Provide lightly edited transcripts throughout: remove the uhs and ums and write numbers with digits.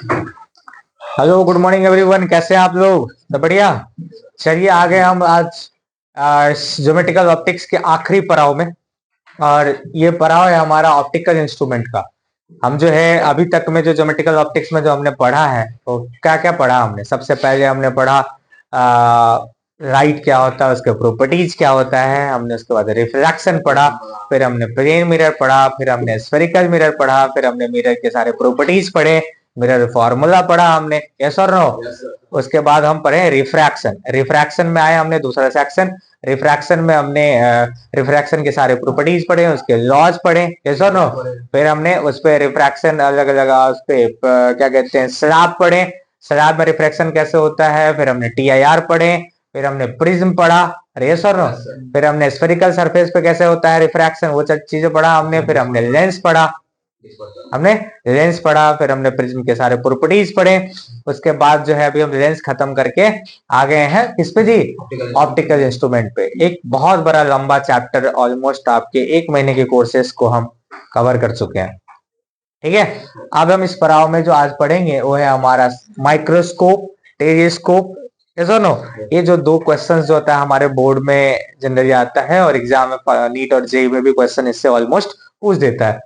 Hello, good morning everyone. कैसे हैं आप लोग? सब बढ़िया। चलिए आ गए हम आज ज्योमेट्रिकल ऑप्टिक्स के आखिरी पड़ाव में। और ये पड़ाव है हमारा ऑप्टिकल इंस्ट्रूमेंट का। हम जो है अभी तक में जो ज्योमेट्रिकल ऑप्टिक्स में जो हमने पढ़ा है तो क्या क्या पढ़ा हमने। सबसे पहले हमने पढ़ा लाइट क्या होता है, उसके प्रॉपर्टीज क्या होता है। हमने उसके बाद रिफ्रैक्शन पढ़ा, फिर हमने प्लेन मिरर पढ़ा, फिर हमने स्फेरिकल मिरर पढ़ा, फिर हमने मिरर के सारे प्रॉपर्टीज पढ़े, मिरर फॉर्मूला पढ़ा हमने। यस और नो? उसके बाद हम पढ़े रिफ्रैक्शन। रिफ्रैक्शन में आए हमने दूसरा सेक्शन। रिफ्रैक्शन में हमने रिफ्रैक्शन के सारे प्रॉपर्टीज पढ़े, उसके लॉज पढ़े। यस और नो? फिर हमने उस पे रिफ्रैक्शन अलग अलग उस पे क्या कहते हैं स्लैब पढ़े। स्लैब में रिफ्रैक्शन कैसे होता है। फिर हमने टीआईआर पढ़े, फिर हमने प्रिज्म पढ़ा। यस और नो? फिर हमने स्फेरिकल सरफेस पे कैसे होता है रिफ्रैक्शन, वो सब चीजें पढ़ा हमने। फिर हमने लेंस पढ़ा, फिर हमने प्रिज्म के सारे प्रॉपर्टीज पढ़े। उसके बाद जो है अभी हम लेंस खत्म करके आ गए हैं किस पे जी? ऑप्टिकल इंस्ट्रूमेंट पे। एक बहुत बड़ा लंबा चैप्टर, ऑलमोस्ट आपके 1 महीने के कोर्सेस को हम कवर कर चुके हैं। ठीक है, अब हम इस पड़ाव में जो आज पढ़ेंगे वो है हमारा माइक्रोस्कोप, टेलीस्कोप। नो, ये जो दो क्वेश्चंस जो होता है हमारे बोर्ड में जनरली आता है, और एग्जाम में नीट और जेई में भी क्वेश्चन इससे ऑलमोस्ट पूछ देता है।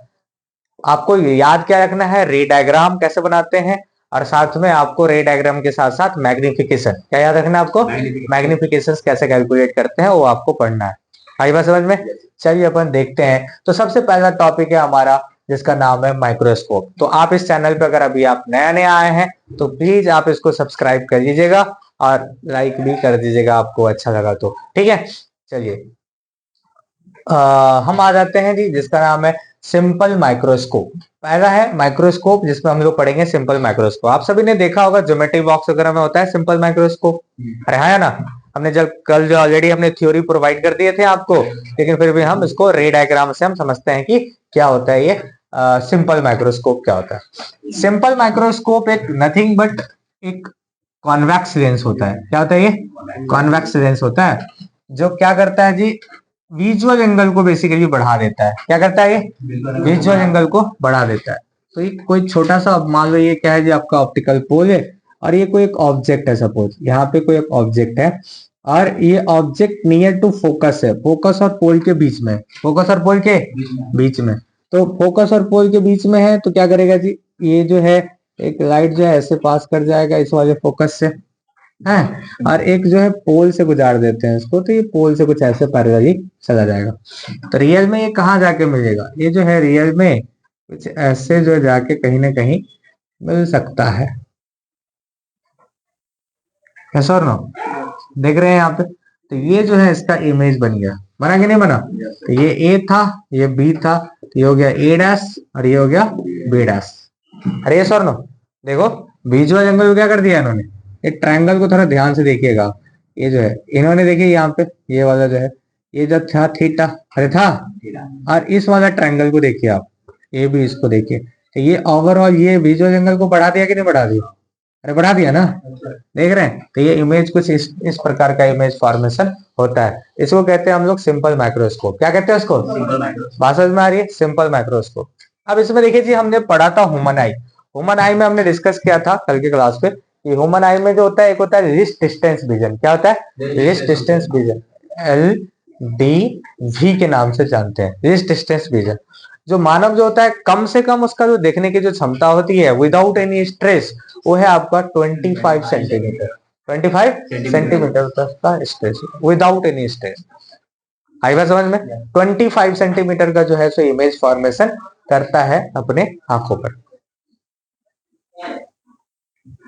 आपको याद क्या रखना है, रे डायग्राम कैसे बनाते हैं, और साथ में आपको रे डायग्राम के साथ साथ मैग्निफिकेशन क्या याद रखना है आपको, मैग्निफिकेशन कैसे कैलकुलेट करते हैं वो आपको पढ़ना है। आई बात समझ में? चलिए अपन देखते हैं। तो सबसे पहला टॉपिक है हमारा जिसका नाम है माइक्रोस्कोप। तो आप इस चैनल पे अगर अभी आप नया नया आए हैं तो प्लीज आप इसको सब्सक्राइब कर लीजिएगा और लाइक भी कर दीजिएगा आपको अच्छा लगा तो। ठीक है, चलिए हम आ जाते हैं जी जिसका नाम है सिंपल माइक्रोस्कोप। पहला है माइक्रोस्कोप जिसमें हम लोग पढ़ेंगे सिंपल माइक्रोस्कोप। आप सभी ने देखा होगा ज्योमेट्री बॉक्स वगैरह में होता है सिंपल माइक्रोस्कोप। अरे हाँ ना, हमने जब कल जो ऑलरेडी हमने थ्योरी प्रोवाइड कर दिए थे आपको, लेकिन फिर भी हम इसको रे डायग्राम से हम समझते हैं कि क्या होता है ये सिंपल माइक्रोस्कोप क्या होता है। सिंपल माइक्रोस्कोप एक नथिंग बट एक कॉन्वेक्स लेंस होता है। क्या होता है ये? कॉन्वेक्स लेंस होता है जो क्या करता है जी, विजुअल एंगल को बेसिकली बढ़ा देता है। क्या करता है ये? विजुअल एंगल को बढ़ा देता है। तो ये कोई छोटा सा, मान लो ये क्या है जी, आपका ऑप्टिकल पोल है और ये कोई एक ऑब्जेक्ट है। सपोज यहाँ पे कोई एक ऑब्जेक्ट है और ये ऑब्जेक्ट नियर टू फोकस है, फोकस और पोल के बीच में, फोकस और पोल के बीच में। तो फोकस और पोल के बीच में है तो क्या करेगा जी, ये जो है एक लाइट जो है ऐसे पास कर जाएगा इस वाले फोकस से है, और एक जो है पोल से गुजार देते हैं इसको, तो ये पोल से कुछ ऐसे पैरेलली चला जाएगा। तो रियल में ये कहाँ जाके मिलेगा? ये जो है रियल में कुछ ऐसे जो जाके कहीं ना कहीं मिल सकता है। यस और नो? देख रहे हैं यहाँ पे? तो ये जो है इसका इमेज बन गया, बना कि नहीं बना? तो ये ए था, ये बी था, तो ये हो गया ए डैश और ये हो गया बी डैश। अरे यस और नो? देखो विजुअल एंगल को क्या कर दिया इन्होंने, ये ट्रायंगल को थोड़ा ध्यान से देखिएगा। ये जो है इन्होंने देखिए यहाँ पे ये वाला जो है ये जो था थीटा, अरे था, और इस वाला ट्रायंगल को देखिए आप, ये भी इसको देखिए, तो ये ओवरऑल ये विजुअल एंगल को बढ़ा दिया कि नहीं बढ़ा दिया? अरे बढ़ा दिया ना, देख रहे हैं? तो ये इमेज कुछ इस प्रकार का इमेज फॉर्मेशन होता है। इसको कहते हैं हम लोग सिंपल माइक्रोस्कोप। क्या कहते हैं उसको? बात समझ में आ रही है? Simple microscope. अब इसमें देखिए जी हमने पढ़ा था ह्यूमन आई। ह्यूमन आई में हमने डिस्कस किया था कल के क्लास पे कि ह्यूमन आई में जो होता है एक होता है लिस्ट डिस्टेंस विजन। क्या होता है? लिस्ट डिस्टेंस विजन, LDV के नाम से जानते हैं, लिस्ट डिस्टेंस विजन। जो मानव जो होता है कम से कम उसका जो देखने की जो क्षमता होती है विदाउट एनी स्ट्रेस, वो है आपका 25 सेंटीमीटर। 25 सेंटीमीटर तक का स्ट्रेस विदाउट एनी स्ट्रेस। आई बात समझ में? 25 सेंटीमीटर का जो है सो इमेज फॉर्मेशन करता है अपने आंखों पर,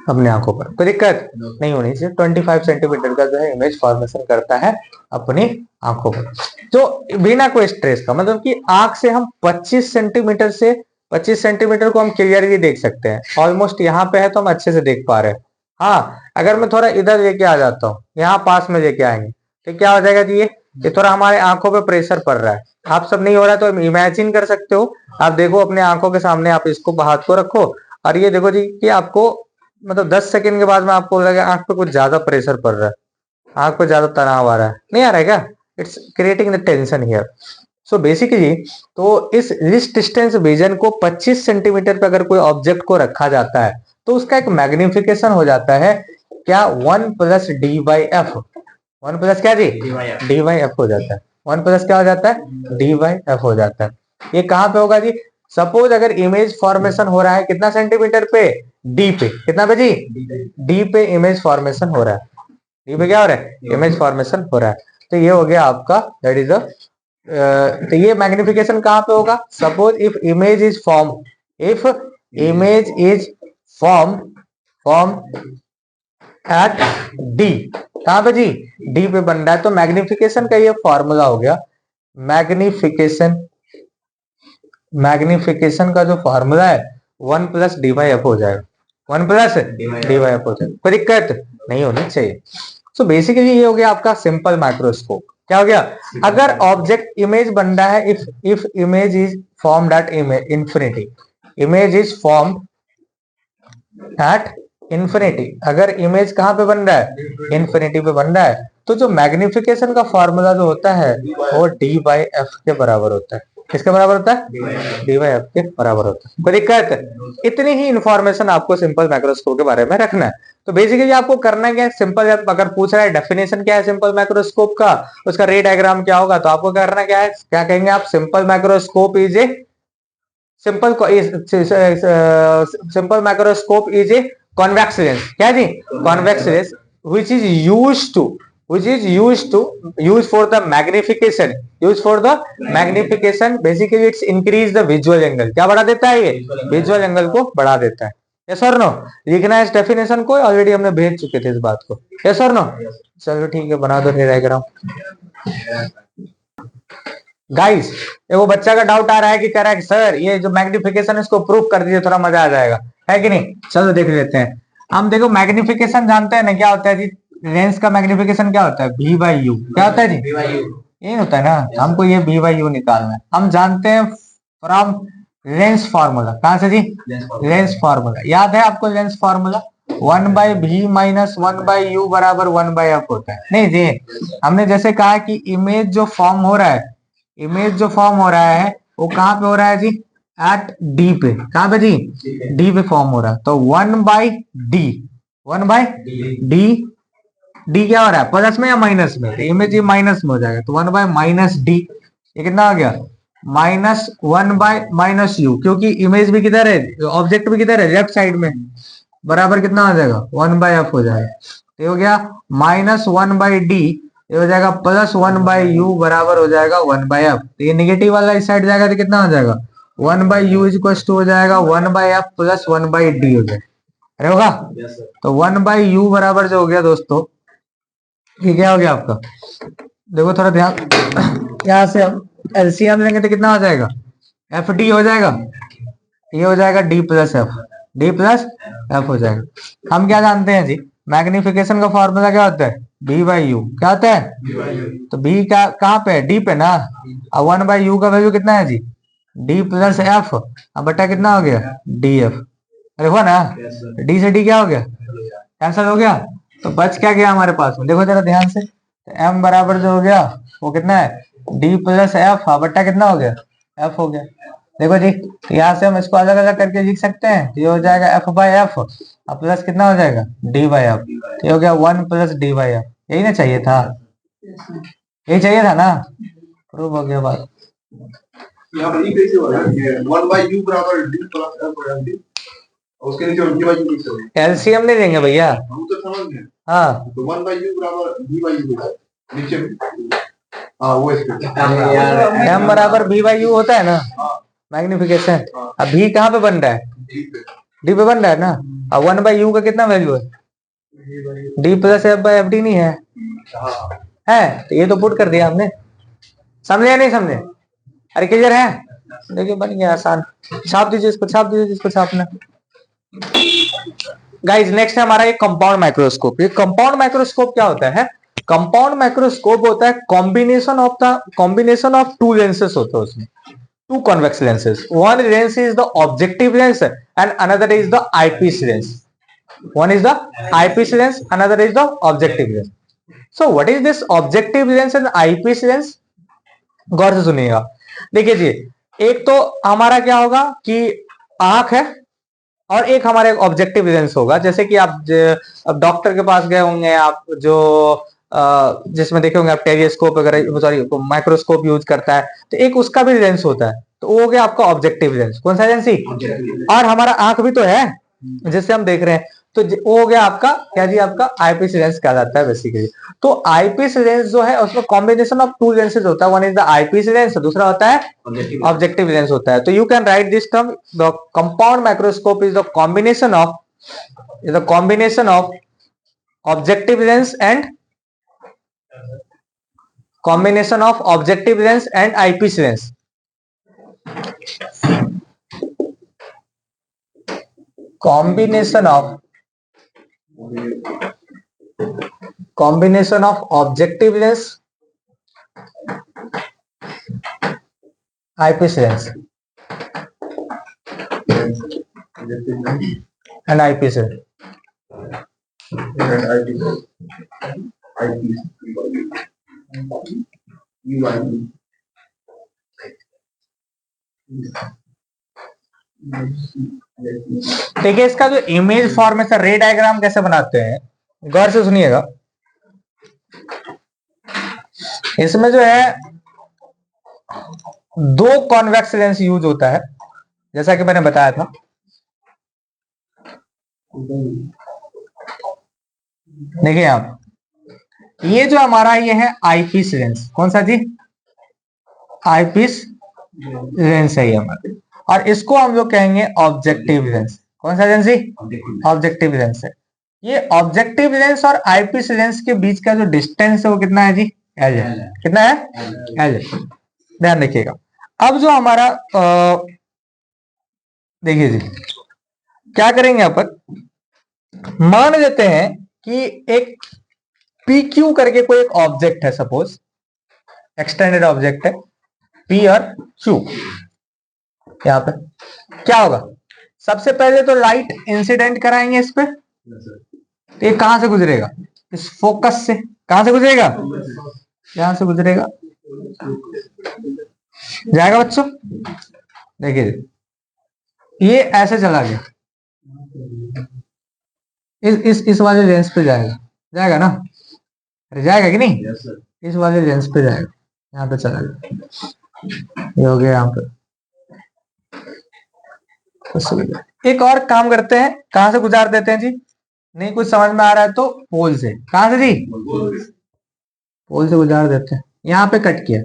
अपने आंखों पर कोई दिक्कत नहीं होनी चाहिए। 25 सेंटीमीटर का जो है इमेज फॉर्मेशन करता है अपनी आंखों पर, तो बिना कोई स्ट्रेस का, मतलब कि आंख से हम 25 सेंटीमीटर से 25 सेंटीमीटर को हम क्लियरली देख सकते हैं। ऑलमोस्ट यहाँ पे है तो हम अच्छे से देख पा रहे हैं। हाँ, अगर मैं थोड़ा इधर लेके आ जाता हूँ, यहाँ पास में लेके आएंगे तो क्या हो जाएगा जी, ये थोड़ा हमारे आंखों पे प्रेशर पड़ रहा है। आप सब नहीं हो रहा तो इमेजिन कर सकते हो। आप देखो अपने आंखों के सामने, आप इसको हाथ को रखो और ये देखो जी कि आपको मतलब 10 सेकंड के बाद में आपको लगे आंख पे कुछ ज्यादा प्रेशर पड़ रहा है, आंख पे ज्यादा तनाव आ रहा है, नहीं आ रहा है क्या? It's creating the tension here. So basically तो इस लिस्ट डिस्टेंस विजन को 25 सेंटीमीटर पे अगर कोई ऑब्जेक्ट को रखा जाता है तो उसका एक मैग्निफिकेशन हो जाता है क्या, 1 plus D by F. 1 plus क्या जी, डी बाई एफ हो जाता है। 1 प्लस क्या हो जाता है, डी बाई एफ हो जाता है। ये कहां पे होगा जी, सपोज अगर इमेज फॉर्मेशन हो रहा है कितना सेंटीमीटर पे, डी पे, कितना पे जी, डी पे इमेज फॉर्मेशन हो रहा है। डी पे क्या हो रहा है, इमेज फॉर्मेशन हो रहा है। तो ये हो गया आपका, दैट इज तो ये मैग्निफिकेशन कहां पे होगा, suppose if image is form, if image is form at D, कहां पे जी, डी पे बन रहा है। तो मैग्निफिकेशन का ये फॉर्मूला हो गया, मैग्निफिकेशन का जो फॉर्मूला है 1 प्लस डी बाई एफ हो जाएगा, 1 प्लस डी बाई एफ हो जाएगा। कोई दिक्कत नहीं होनी चाहिए। सो बेसिकली ये हो गया आपका सिंपल माइक्रोस्कोप। क्या हो गया, अगर ऑब्जेक्ट इमेज बन रहा है, if image is formed at infinity, image is formed at infinity, अगर इमेज कहां पे बन रहा है, इंफिनिटी पे बन रहा है, तो जो मैग्निफिकेशन का फॉर्मूला जो होता है वो डी बाई एफ के बराबर होता है। किसके बराबर होता है, डी बाई एफ के बराबर होता है। कोई दिक्कत, इतनी ही इंफॉर्मेशन आपको सिंपल माइक्रोस्कोप के बारे में रखना है। तो बेसिकली आपको करना क्या है, सिंपल, अगर पूछ रहा है डेफिनेशन क्या है सिंपल माइक्रोस्कोप का, उसका रे डायग्राम क्या होगा, तो आपको करना क्या है, क्या कहेंगे आप, simple microscope is a simple microscope is a convex lens, क्या जी, convex lens which is used for the magnification, basically it's increase the visual angle, क्या बढ़ा देता है, ये विजुअल एंगल को बढ़ा देता है। यस और नो, लिखना है इस डेफिनेशन को, ऑलरेडी हमने भेज चुके थे इस बात को। यस और नो, चलो ठीक है, बना दो डायग्राम। गाइस वो बच्चा का डाउट आ रहा है कि कह रहा है सर ये जो मैग्निफिकेशन इसको प्रूफ कर दीजिए, थोड़ा मजा आ जाएगा, है कि नहीं। चलो देख लेते हैं। हम देखो मैग्निफिकेशन जानते हैं ना, क्या होता है जी, लेंस का मैग्निफिकेशन क्या होता है, v बाई यू। क्या होता है जी, ये होता है ना, हमको ये v बाई यू निकालना है। हम जानते हैं फ्रॉम लेंस फार्मूला, कहां से जी, लेंस फार्मूला याद है आपको, lens formula 1 by v minus 1 by you बराबर 1 बाई एफ होता है। नहीं जी, हमने जैसे कहा कि इमेज जो फॉर्म हो रहा है, इमेज जो फॉर्म हो रहा है वो कहां पे हो रहा है जी, एट डी पे, कहां पे जी, डी पे फॉर्म हो रहा है। तो 1 by D, 1 by D, D क्या हो रहा है, प्लस में या माइनस में, इमेज ये माइनस में हो जाएगा, तो 1 बाई माइनस डी, ये कितना हो गया, माइनस 1 बाई माइनस यू, क्योंकि इमेज भी किधर है, ऑब्जेक्ट भी किधर है, लेफ्ट साइड में, बराबर कितना हो जाएगा, 1 बाई एफ हो जाएगा। तो हो गया माइनस 1 बाई डी, ये हो जाएगा प्लस 1 बाई यू बराबर हो जाएगा 1 बाई एफ। तो ये निगेटिव वाला इस साइड जाएगा तो कितना हो जाएगा, 1 by U is equal to हो जाएगा 1 by F plus 1 by D हो जाएगा। अरे होगा, तो 1 बाई यू बराबर जो हो गया दोस्तों, ये क्या हो गया आपका, देखो थोड़ा ध्यान, यहाँ से हम एलसीएम लेंगे तो कितना हो जाएगा, एफ डी हो जाएगा, ये हो जाएगा D plus F, D plus F हो जाएगा। हम क्या जानते हैं जी, मैग्निफिकेशन का फॉर्मूला क्या होता है, बी बाई यू, क्या होता है, तो बी का कहाँ पे है, डी पे ना, अब 1 बाई यू का वैल्यू कितना है जी, डी प्लस एफ, अब बटा कितना हो गया, डी एफ। अरे हुआ ना, डी से डी क्या हो गया, कैंसिल हो गया, तो बच क्या गया हमारे पास में, देखो जरा ध्यान से, एम बराबर जो हो गया वो कितना है, डी प्लस एफ, बटा कितना हो गया, एफ हो गया। देखो जी, तो यहाँ से हम इसको अलग अलग करके लिख सकते हैं, ये हो जाएगा एफ बाई एफ, अब प्लस कितना हो जाएगा, डी बाई एफ, ये हो गया 1 प्लस डी बाई एफ। यही ना चाहिए था, यही चाहिए था ना, प्रूव हो गया बात। यहाँ पर कैसे हो रहा है, 1 बाई यू बराबर डी प्लस एफ बराबर डी, उसके नीचे डी बाई यू कैसे होगा, एलसीएम नहीं देंगे भैया, हम तो समझ गए। हाँ, तो 1 बाई यू बराबर डी बाई यू है नीचे में, हाँ वो इसके एम बराबर बी बाई यू होता है ना मैग्निफिकेशन। अब भी कहाँ पे बन रहा है, डी पे बन रहा है ना, अब 1 बाई यू का कितना वैल्यू है, D plus F by F D नहीं है, है तो ये तो पुट कर दिया हमने, समझे या नहीं समझे, अरे क्लियर है, देखिए बन गया आसान, छाप दीजिए इसको, छाप दीजिए जिसको छापना। गाइस नेक्स्ट है हमारा ये कंपाउंड माइक्रोस्कोप। ये कंपाउंड माइक्रोस्कोप क्या होता है, कंपाउंड माइक्रोस्कोप होता है कॉम्बिनेशन ऑफ टू लेंसेस होते हैं उसमें, two convex lenses. One lens is the objective lens and another is the eyepiece lens. One is the eyepiece lens, another is the objective lens. So what is this objective lens and eyepiece lens? गौर से सुनिएगा। देखिए जी, एक तो हमारा क्या होगा कि आंख है, और एक हमारे ऑब्जेक्टिव लेंस होगा, जैसे कि आप अब डॉक्टर के पास गए होंगे आप, जो जिसमें देखे होंगे आप टेलीस्कोप वगैरह, सॉरी माइक्रोस्कोप यूज करता है, तो एक उसका भी लेंस होता है, तो वो हो गया आपका ऑब्जेक्टिव लेंस। कौन सा लेंस ही? और हमारा आंख भी तो है जिससे हम देख रहे हैं, तो वो हो गया आपका क्या जी, आपका आईपीस लेंस कहा जाता है बेसिकली। तो आईपीस लेंस जो है उसमें कॉम्बिनेशन ऑफ टू लेंसेज होता है, one is the eyepiece lens, दूसरा होता है ऑब्जेक्टिव लेंस होता है। तो you can write this term, the compound microscope is the combination of objective lens and eyepiece lens. combination of objective lens, eyepiece lens and eyepiece lens. देखिए इसका जो image form है, रे डायग्राम कैसे बनाते हैं, गौर से सुनिएगा। इसमें जो है दो कॉन्वेक्स लेंस यूज होता है, जैसा कि मैंने बताया था। देखिए आप, ये जो हमारा ये है आईपीस लेंस, कौन सा जी? आईपीस लेंस है ये हमारे, और इसको हम लोग कहेंगे ऑब्जेक्टिव लेंस। कौन सा लेंस जी? ऑब्जेक्टिव लेंस है। ये ऑब्जेक्टिव लेंस और आईपीस लेंस के बीच का जो डिस्टेंस है वो कितना है जी? एल है। कितना है? एल है। ध्यान रखिएगा। अब जो हमारा देखिए जी, क्या करेंगे यहाँ पर, मान लेते हैं कि एक पी क्यू करके कोई एक ऑब्जेक्ट है, सपोज एक्सटेंडेड ऑब्जेक्ट है पी और क्यू। यहां पे क्या होगा, सबसे पहले तो लाइट इंसिडेंट कराएंगे इस पे, तो ये कहां से गुजरेगा? इस फोकस से। कहां से गुजरेगा? यहां से गुजरेगा, जाएगा बच्चों। देखिए ये ऐसे चला गया, इस वाले लेंस पे जाएगा, जाएगा ना? अरे जाएगा कि नहीं? इस वाले लेंस पे जाएगा, यहाँ पे चला गया, ये हो गया यहाँ पे। एक और काम करते हैं, कहां से गुजार देते हैं जी? नहीं कुछ समझ में आ रहा है तो पोल से। कहां से जी? पोल से गुजार देते हैं। यहाँ पे कट किया,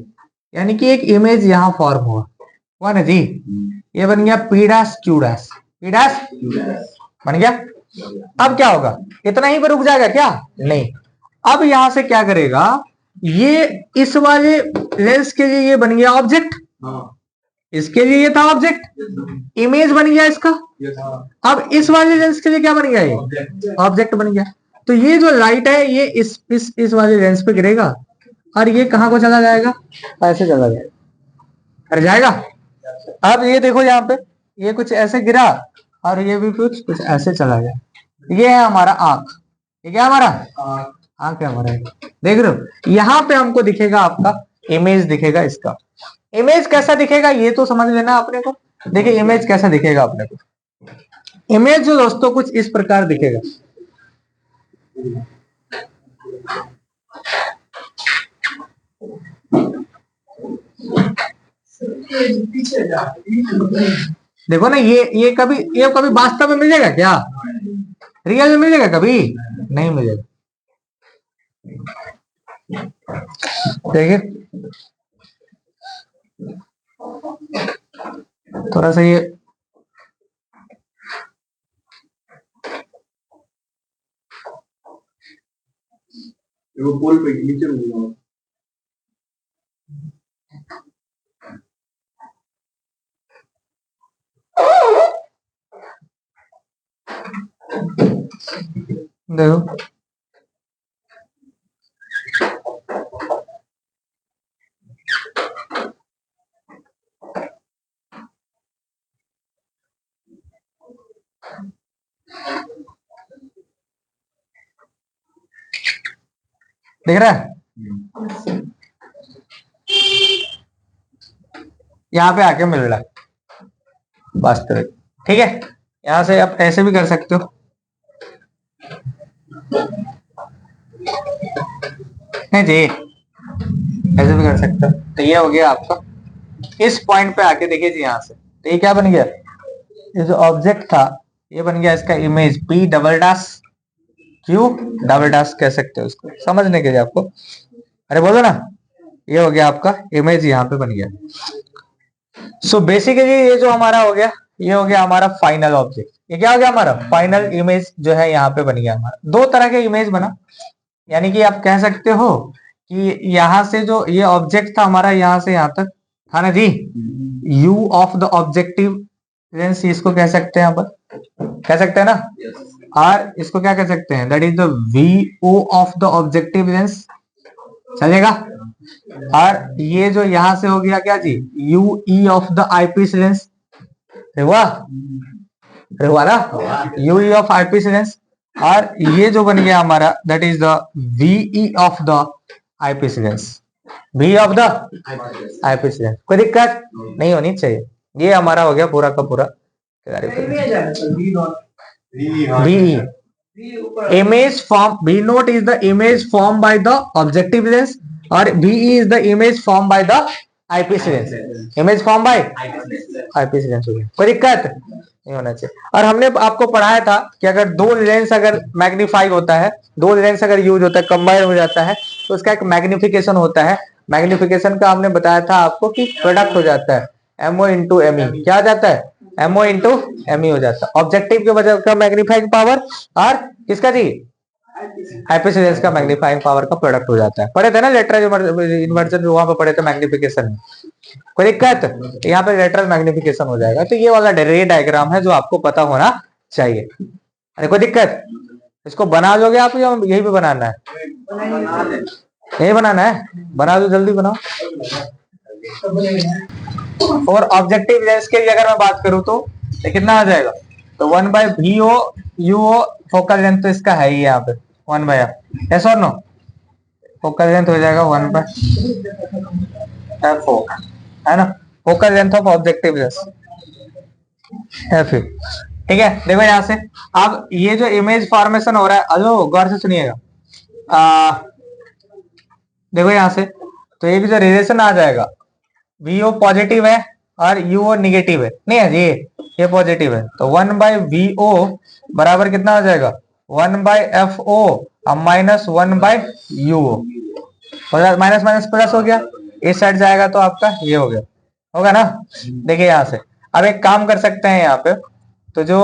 यानी कि एक इमेज यहाँ फॉर्म हुआ ना जी, ये बन गया P dash Q dash, P dash बन गया। अब क्या होगा, इतना ही पर रुक जाएगा क्या? नहीं, अब यहां से क्या करेगा, ये इस वाले लेंस के लिए ये बन गया ऑब्जेक्ट, इसके लिए ये था ऑब्जेक्ट, इमेज बन गया इसका। अब इस वाले लेंस के लिए क्या बन गया, ये ऑब्जेक्ट बन गया। तो ये जो लाइट है ये इस वाले लेंस पे गिरेगा, और ये कहां को चला जाएगा? ऐसे चला जाएगा, अरे जाएगा। अब ये देखो यहाँ पे, ये कुछ ऐसे गिरा और ये भी कुछ ऐसे चला गया। ये है हमारा आंख, ये क्या हमारा आंख है हमारा, देख रहे हो? यहाँ पे हमको दिखेगा आपका इमेज, दिखेगा इसका। इमेज कैसा दिखेगा ये तो समझ लेना अपने को। देखिए इमेज कैसा दिखेगा अपने को, इमेज जो दोस्तों कुछ इस प्रकार दिखेगा। देखो ना, ये कभी वास्तव में मिलेगा क्या? रियल में मिलेगा कभी? नहीं मिलेगा। देखिए थोड़ा सा ये वो पोल पे नीचे होगा। देखो दिख रहा है, यहाँ पे आके मिल रहा है वास्तविक, ठीक है। यहां से आप ऐसे भी कर सकते हो, नहीं जी, ऐसे भी कर सकते हो। तो ये हो गया आपका, इस पॉइंट पे आके देखिए जी यहाँ से, तो ये क्या बन गया, ये जो ऑब्जेक्ट था ये बन गया इसका image P double dash Q double dash कह सकते हो उसको समझने के लिए आपको। अरे बोलो ना, ये हो गया आपका इमेज यहाँ पे बन गया। सो बेसिकली ये जो हमारा हो गया, ये हो गया हमारा फाइनल ऑब्जेक्ट। ये क्या हो गया हमारा फाइनल इमेज जो है यहाँ पे बन गया हमारा। दो तरह के इमेज बना, यानी कि आप कह सकते हो कि यहाँ से जो ये ऑब्जेक्ट था हमारा यहाँ से यहाँ तक था ना जी, U of the objective lens इसको कह सकते हैं, यहाँ पर कह सकते हैं ना। और इसको क्या कह सकते हैं, that is the V O of the objective lens, चलेगा। और ये जो यहां से हो गया क्या जी, U E of the eyepiece lens, हुआ ना, U E of eyepiece lens. और ये जो बन गया हमारा that is the V of the eyepiece lens, V of the eyepiece lens. कोई दिक्कत नहीं होनी चाहिए। ये हमारा हो गया पूरा का पूरा V image form. V nought is the image form by the objective lens और V is the image form by the eyepiece lens. Image form by eyepiece lens हो गया, कोई दिक्कत नहीं होना चाहिए। और हमने आपको पढ़ाया था कि अगर दो लेंस अगर मैग्नीफाई होता है, दो लेंस अगर यूज होता है, कंबाइन हो जाता है, तो उसका एक मैग्निफिकेशन होता है। मैग्निफिकेशन का हमने बताया था आपको कि प्रोडक्ट हो जाता है एमओ इंटू एमई, क्या आ जाता है एमओ इंटू एमई हो जाता है। ऑब्जेक्टिव के वजह का मैग्नीफाइंग पावर और किसका जी, आईपीस लेंस का मैग्नीफाइंग पावर का प्रोडक्ट हो जाता है। पढ़े थे ना लेटरल इन्वर्जन, जो वहां पे पढ़े थे मैग्निफिकेशन में, कोई दिक्कत। यहाँ पे लेटरल मैग्निफिकेशन हो जाएगा। तो ये वाला रे डायग्राम है जो आपको पता होना चाहिए। अरे कोई दिक्कत, इसको बना लोगे आप या यही पे बनाना है, यही बनाना है, बना दो जल्दी बनाओ। और ऑब्जेक्टिव लेंस के लिए अगर मैं बात करूं तो कितना आ जाएगा, तो 1 by V O U O focal length तो इसका है ही यहाँ पे 1 बाय एस और नो, फोकल लेंथ हो जाएगा 1 बाय एफ ओ, है ना, focal length of objective lens F. ठीक है, देखो यहां से अब ये जो इमेज फॉर्मेशन हो रहा है, अलो गौर से सुनिएगा, देखो यहां से, तो एक जो रिलेशन आ जाएगा, वीओ पॉजिटिव है और यूओ निगेटिव है, नहीं है जी, ये पॉजिटिव है, तो 1 बाय वीओ बराबर कितना हो जाएगा 1 by F O minus 1 by U O, minus minus plus हो गया, इस साइड जाएगा तो आपका ये हो गया, होगा ना। देखिए यहां से अब एक काम कर सकते हैं यहाँ पे, तो जो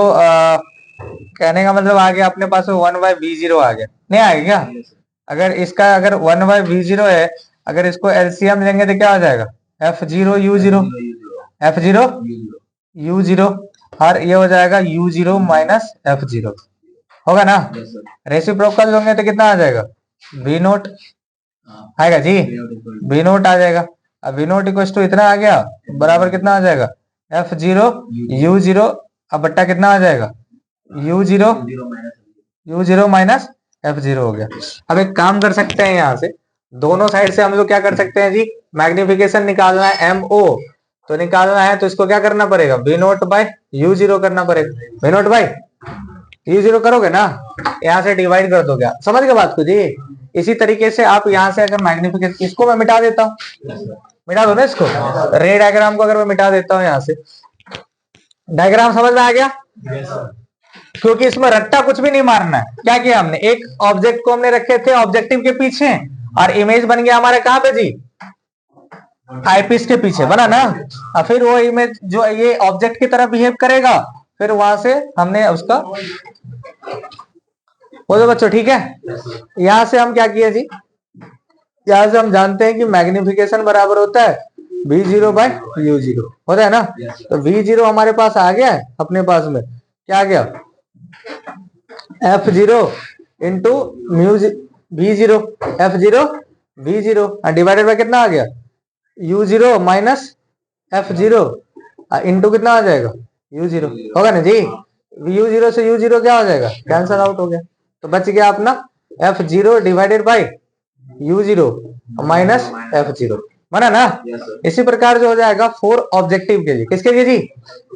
कहने का मतलब आ गया अपने पास 1 बाय वी जीरो आ गया, नहीं आएगा क्या, अगर इसका अगर 1 बाय वी जीरो है, अगर इसको एलसीएम लेंगे तो क्या हो जाएगा F zero you zero, F zero you zero, और ये हो जाएगा you zero minus F zero, होगा ना। रेसिप्रोकल होंगे तो कितना आ जाएगा वी नोट आएगा जी, वी नोट आ जाएगा। अब वी नोट इक्वल टू इतना आ गया, बराबर कितना आ जाएगा एफ जीरो यू जीरो, अब बट्टा कितना आ जाएगा you zero minus F zero हो गया। अब एक काम कर सकते हैं, यहाँ से दोनों साइड से हम लोग क्या कर सकते हैं जी, मैग्निफिकेशन निकालना है एम ओ, तो निकालना है तो इसको क्या करना पड़ेगा V naught by U zero करना पड़ेगा, V naught by U zero करोगे ना, यहाँ से डिवाइड कर दोगे, समझ गए बात को जी। इसी तरीके से आप यहाँ से अगर मैग्निफिकेशन, इसको मैं मिटा देता हूँ, मिटा दो ना इसको, रे डायग्राम को अगर मैं मिटा देता हूँ यहाँ से, डायग्राम समझ में आ गया, क्योंकि इसमें रट्टा कुछ भी नहीं मारना है। क्या किया हमने, एक ऑब्जेक्ट को हमने रखे थे ऑब्जेक्टिव के पीछे और इमेज बन गया हमारे कहां पे जी, आईपीस के पीछे बना ना, और फिर वो इमेज जो ये ऑब्जेक्ट की तरह बिहेव करेगा, फिर वहां से हमने उसका, बोलो बच्चों ठीक है। यहां से हम क्या किए जी, यहां से हम जानते हैं कि मैग्निफिकेशन बराबर होता है we zero by U zero, होता है ना। तो वी जीरो हमारे पास आ गया है, अपने पास में क्या आ गया F zero into mu V zero, F zero we zero divided by कितना आ गया you zero minus F zero into कितना आ जाएगा यू जीरो, होगा ना जी। यू जीरो से यू जीरो क्या हो जाएगा कैंसल आउट हो गया, तो बच गया अपना F zero divided by U zero minus F zero, बना ना। Yes, sir. इसी प्रकार जो हो जाएगा फोर ऑब्जेक्टिव के लिए, किसके लिए जी,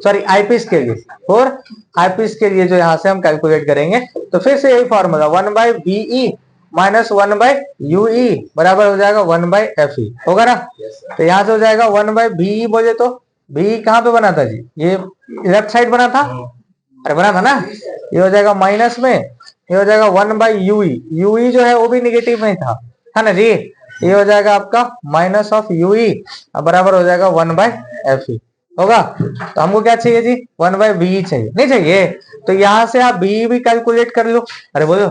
सॉरी आईपीस के लिए, फोर आईपीस के लिए जो यहाँ से हम कैलकुलेट करेंगे, तो फिर से यही फॉर्मूला 1/BE माइनस 1/UE बराबर हो जाएगा 1/FE, होगा ना। Yes, sir. तो यहाँ से हो जाएगा 1/BE बोले तो BE कहाँ पे बना था जी, ये लेफ्ट साइड बना था, अरे बना था ना, ये हो जाएगा माइनस में, ये हो जाएगा 1/UE, UE जो है वो भी निगेटिव में था, है ना जी, ये हो जाएगा आपका माइनस ऑफ UE बराबर हो जाएगा 1/FE, होगा। तो हमको क्या चाहिए जी, 1/BE चाहिए, नहीं चाहिए, तो यहाँ से आप BE भी कैलकुलेट कर लो, अरे बोलो,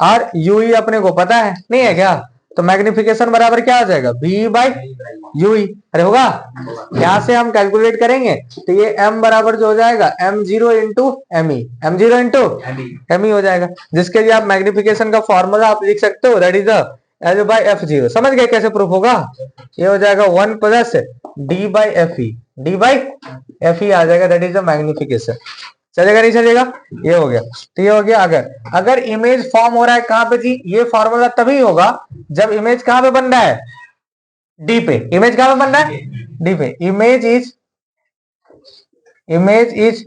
और UE अपने को पता है, नहीं है क्या, तो मैग्निफिकेशन बराबर क्या हो जाएगा, BE/UE, अरे होगा। यहाँ से हम कैलकुलेट करेंगे तो ये m बराबर जो हो जाएगा m0 into ME, m0 into ME हो जाएगा, जिसके लिए आप मैग्निफिकेशन का फॉर्मूला आप लिख सकते हो, दैट इज L/F0, समझ गए कैसे प्रूफ होगा, ये हो जाएगा 1 प्लस D/FE, D/FE आ जाएगा, दैट इज द मैग्निफिकेशन, चलेगा नहीं चलेगा, ये हो गया। तो ये हो गया, अगर इमेज फॉर्म हो रहा है कहां पे जी, ये फॉर्मूला तभी होगा जब इमेज कहां पे बन रहा है, डी पे, इमेज कहां पे बन रहा है, डी पे, image is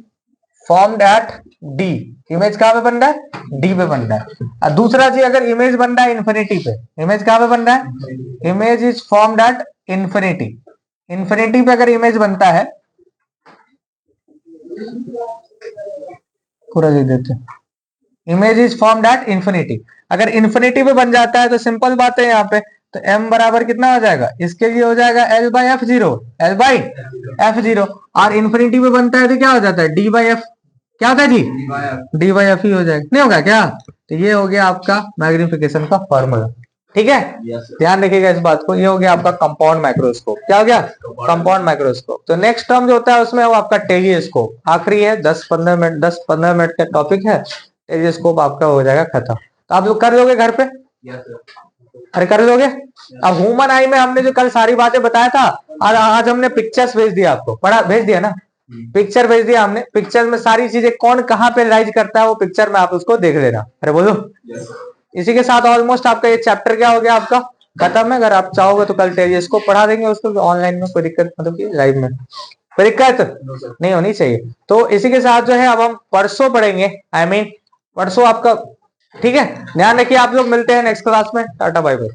formed at D, image कहां पे बन रहा है, डी पे बन रहा है। और दूसरा जी, अगर इमेज बन रहा है इन्फिनिटी पे, इमेज कहां पे बन रहा है, image is formed at infinity, infinity पे अगर इमेज बनता है, पूरा लिख देते, image is formed at infinity, अगर इन्फिनिटी पे बन जाता है तो सिंपल बात है यहाँ पे, तो m बराबर कितना हो जाएगा, इसके लिए हो जाएगा L/F0, L/F0, और इन्फिनिटी पे बनता है तो क्या हो जाता है, D/F, क्या होता है जी, D/F ही हो जाएगा, नहीं होगा क्या। तो ये हो गया आपका मैग्निफिकेशन का फॉर्मूला, ठीक है, ध्यान रखिएगा इस बात को। ये हो गया आपका कंपाउंड माइक्रोस्कोप, क्या हो गया, कंपाउंड माइक्रोस्कोप। तो नेक्स्ट टर्म जो होता है उसमें वो आपका टेलीस्कोप, आखिरी है, 10-15 मिनट का टॉपिक है, टेलीस्कोप आपका हो जाएगा खत्म। तो आप लोग कर लोगे घर पे, अरे कर लोगे। अब ह्यूमन आई में हमने जो कल सारी बातें बताया था, और आज हमने पिक्चर्स भेज दिया आपको, पढ़ा भेज दिया ना, पिक्चर भेज दिया हमने, पिक्चर में सारी चीजें कौन कहाँ पे राइज करता है वो पिक्चर में आप उसको देख लेना, अरे बोलो। इसी के साथ ऑलमोस्ट आपका ये चैप्टर क्या हो गया, आपका खत्म है। अगर आप चाहोगे तो कल टेलीस्कोप पढ़ा देंगे उसको ऑनलाइन में, कोई दिक्कत, मतलब कि लाइव में कोई दिक्कत नहीं होनी चाहिए। तो इसी के साथ जो है अब हम परसों पढ़ेंगे, आई मीन परसों आपका, ठीक है, ध्यान रखिए आप लोग, मिलते हैं नेक्स्ट क्लास में, टाटा बाय बाय।